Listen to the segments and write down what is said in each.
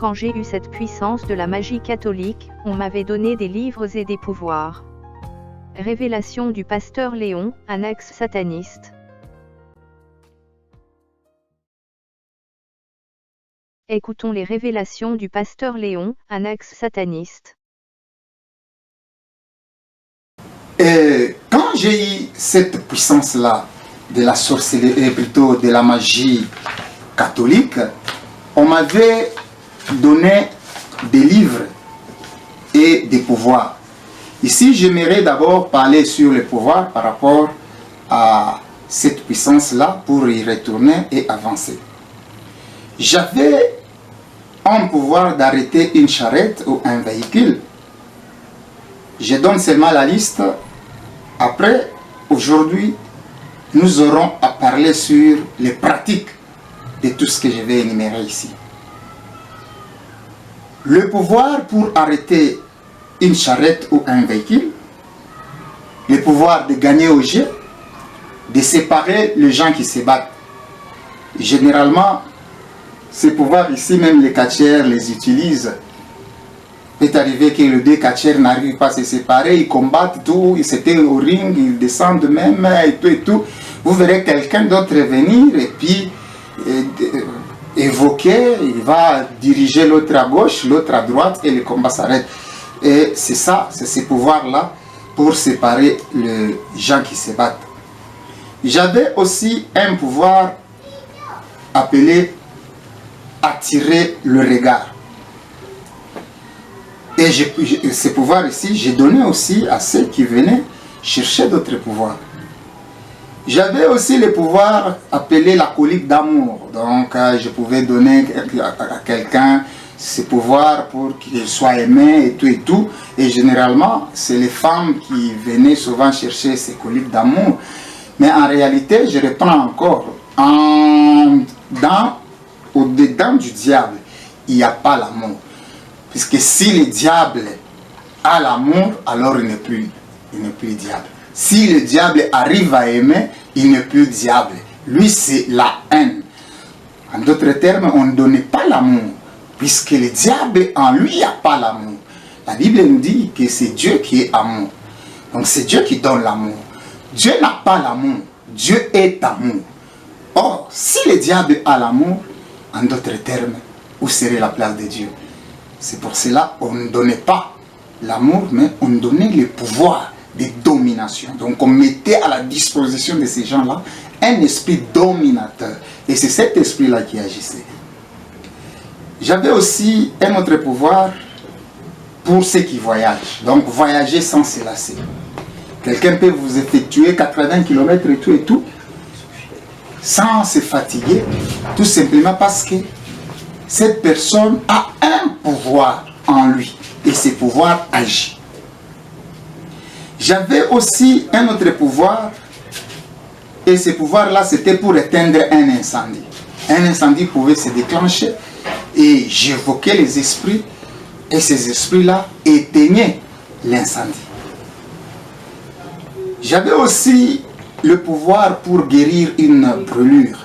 Quand j'ai eu cette puissance de la magie catholique, on m'avait donné des livres et des pouvoirs. Révélation du pasteur Léon, un ex-sataniste. Écoutons les révélations du pasteur Léon, un ex-sataniste. Quand j'ai eu cette puissance-là de la sorcellerie, plutôt de la magie catholique, on m'avait donné des livres et des pouvoirs. Ici, j'aimerais d'abord parler sur les pouvoirs par rapport à cette puissance-là pour y retourner et avancer. J'avais un pouvoir d'arrêter une charrette ou un véhicule. Je donne seulement la liste. Après, aujourd'hui, nous aurons à parler sur les pratiques de tout ce que je vais énumérer ici. Le pouvoir pour arrêter une charrette ou un véhicule, le pouvoir de gagner au jeu, de séparer les gens qui se battent. Généralement, ces pouvoirs ici, même les catcheurs les utilisent. Il peut arriver que les deux catcheurs n'arrivent pas à se séparer, ils combattent tout, ils s'étaient au ring, ils descendent même et tout et tout. Vous verrez quelqu'un d'autre venir et puis évoquer, il va diriger l'autre à gauche, l'autre à droite et le combat s'arrête. Et c'est ça, c'est ces pouvoirs-là pour séparer les gens qui se battent. J'avais aussi un pouvoir appelé attirer le regard. Et ce pouvoir ici, j'ai donné aussi à ceux qui venaient chercher d'autres pouvoirs. J'avais aussi le pouvoir appelé la colique d'amour. Donc, je pouvais donner à quelqu'un ce pouvoir pour qu'il soit aimé et tout et tout. Et généralement, c'est les femmes qui venaient souvent chercher ces coliques d'amour. Mais en réalité, je reprends encore. Au-dedans du diable, il n'y a pas l'amour. Puisque si le diable a l'amour, alors il n'est plus diable. Si le diable arrive à aimer, il n'est plus diable. Lui, c'est la haine. En d'autres termes, on ne donne pas l'amour. Puisque le diable, en lui, il n'y a pas l'amour. La Bible nous dit que c'est Dieu qui est amour. Donc c'est Dieu qui donne l'amour. Dieu n'a pas l'amour. Dieu est amour. Or, si le diable a l'amour, en d'autres termes, où serait la place de Dieu? C'est pour cela qu'on ne donnait pas l'amour, mais on donnait le pouvoir de domination. Donc on mettait à la disposition de ces gens-là un esprit dominateur. Et c'est cet esprit-là qui agissait. J'avais aussi un autre pouvoir pour ceux qui voyagent. Donc voyager sans se lasser. Quelqu'un peut vous effectuer 80 km et tout, sans se fatiguer, tout simplement parce que cette personne a un pouvoir en lui et ce pouvoir agit. J'avais aussi un autre pouvoir et ce pouvoir-là c'était pour éteindre un incendie. Un incendie pouvait se déclencher et j'évoquais les esprits et ces esprits-là éteignaient l'incendie. J'avais aussi le pouvoir pour guérir une brûlure.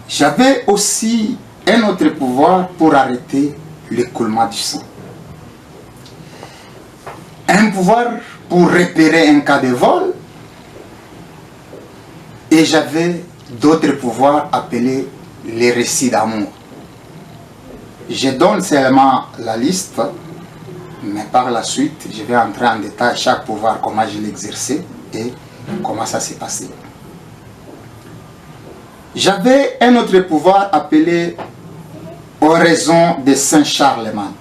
J'avais aussi un autre pouvoir pour arrêter l'écoulement du sang. Un pouvoir pour repérer un cas de vol. Et j'avais d'autres pouvoirs appelés les récits d'amour. Je donne seulement la liste, mais par la suite, je vais entrer en détail chaque pouvoir, comment je l'exerçais et comment ça s'est passé. J'avais un autre pouvoir appelé oraison de Saint Charlemagne.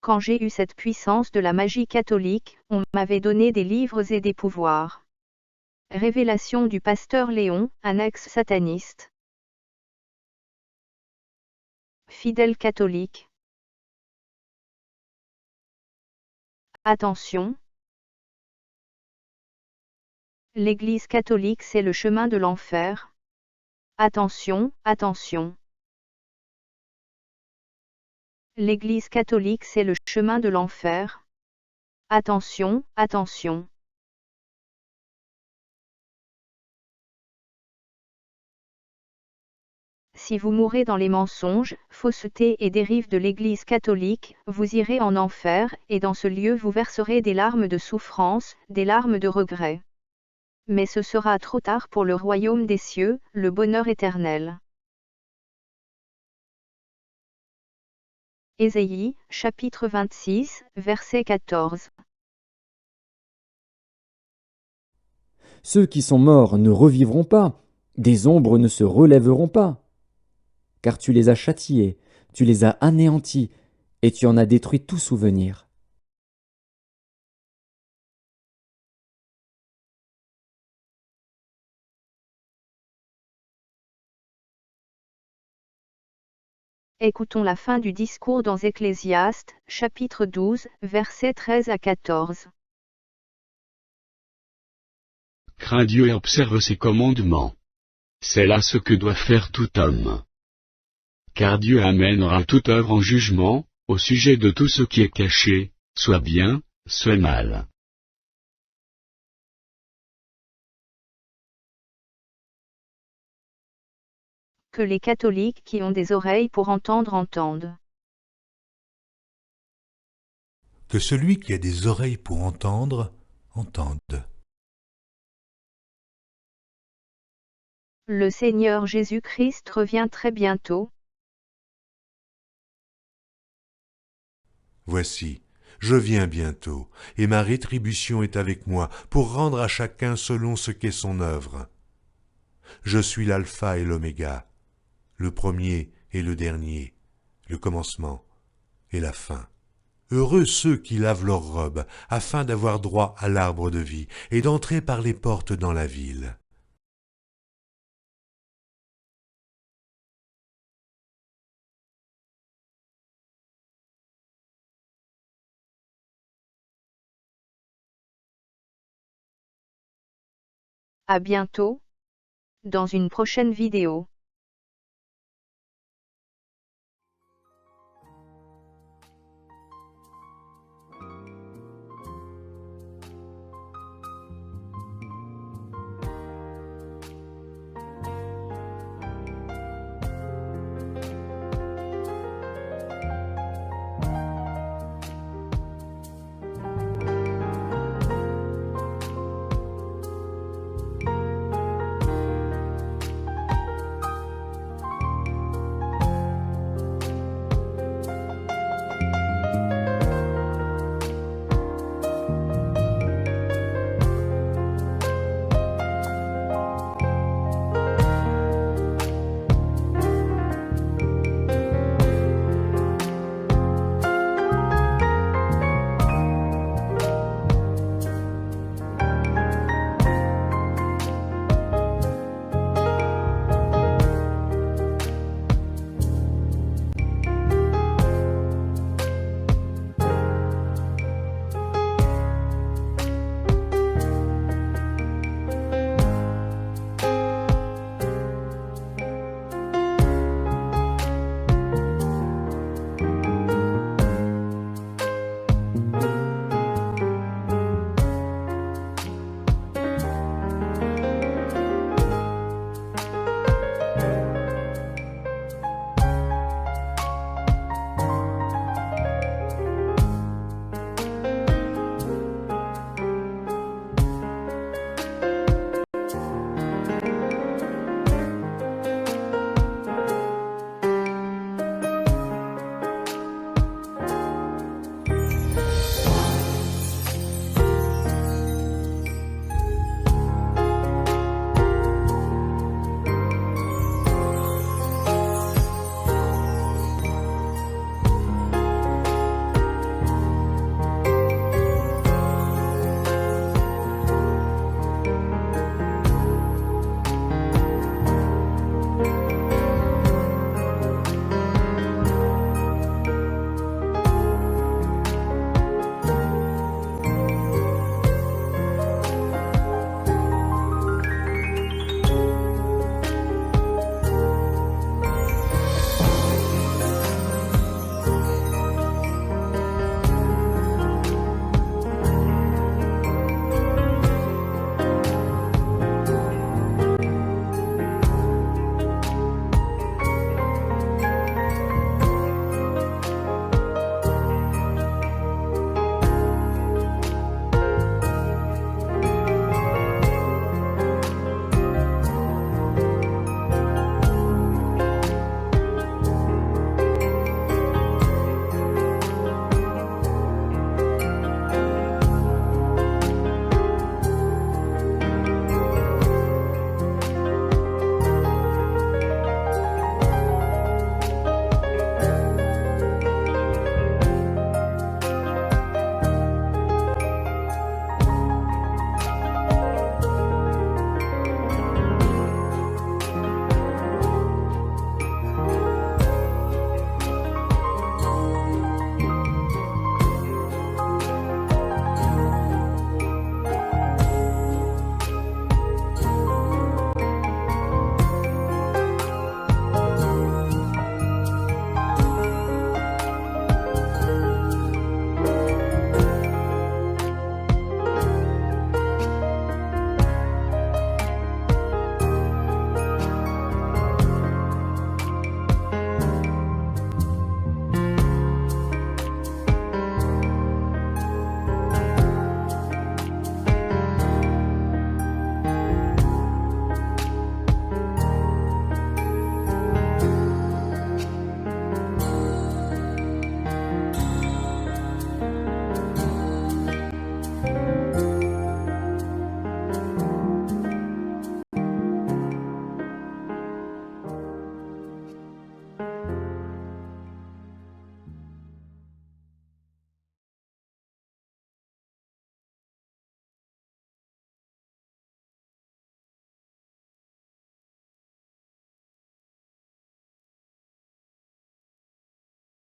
Quand j'ai eu cette puissance de la magie catholique, on m'avait donné des livres et des pouvoirs. Révélation du pasteur Léon, un ex-sataniste. Fidèle catholique. Attention. L'Église catholique, c'est le chemin de l'enfer. Attention, attention. L'Église catholique, c'est le chemin de l'enfer. Attention, attention. Si vous mourrez dans les mensonges, faussetés et dérives de l'Église catholique, vous irez en enfer, et dans ce lieu vous verserez des larmes de souffrance, des larmes de regret. Mais ce sera trop tard pour le royaume des cieux, le bonheur éternel. Ésaïe, chapitre 26, verset 14. Ceux qui sont morts ne revivront pas, des ombres ne se relèveront pas. Car tu les as châtiés, tu les as anéantis, et tu en as détruit tout souvenir. Écoutons la fin du discours dans Ecclésiaste, chapitre 12, versets 13 à 14. Crains Dieu et observe ses commandements. C'est là ce que doit faire tout homme. Car Dieu amènera toute œuvre en jugement, au sujet de tout ce qui est caché, soit bien, soit mal. Que les catholiques qui ont des oreilles pour entendre entendent. Que celui qui a des oreilles pour entendre, entende. Le Seigneur Jésus-Christ revient très bientôt. Voici, je viens bientôt, et ma rétribution est avec moi, pour rendre à chacun selon ce qu'est son œuvre. Je suis l'alpha et l'oméga, le premier et le dernier, le commencement et la fin. Heureux ceux qui lavent leurs robes, afin d'avoir droit à l'arbre de vie, et d'entrer par les portes dans la ville. À bientôt, dans une prochaine vidéo.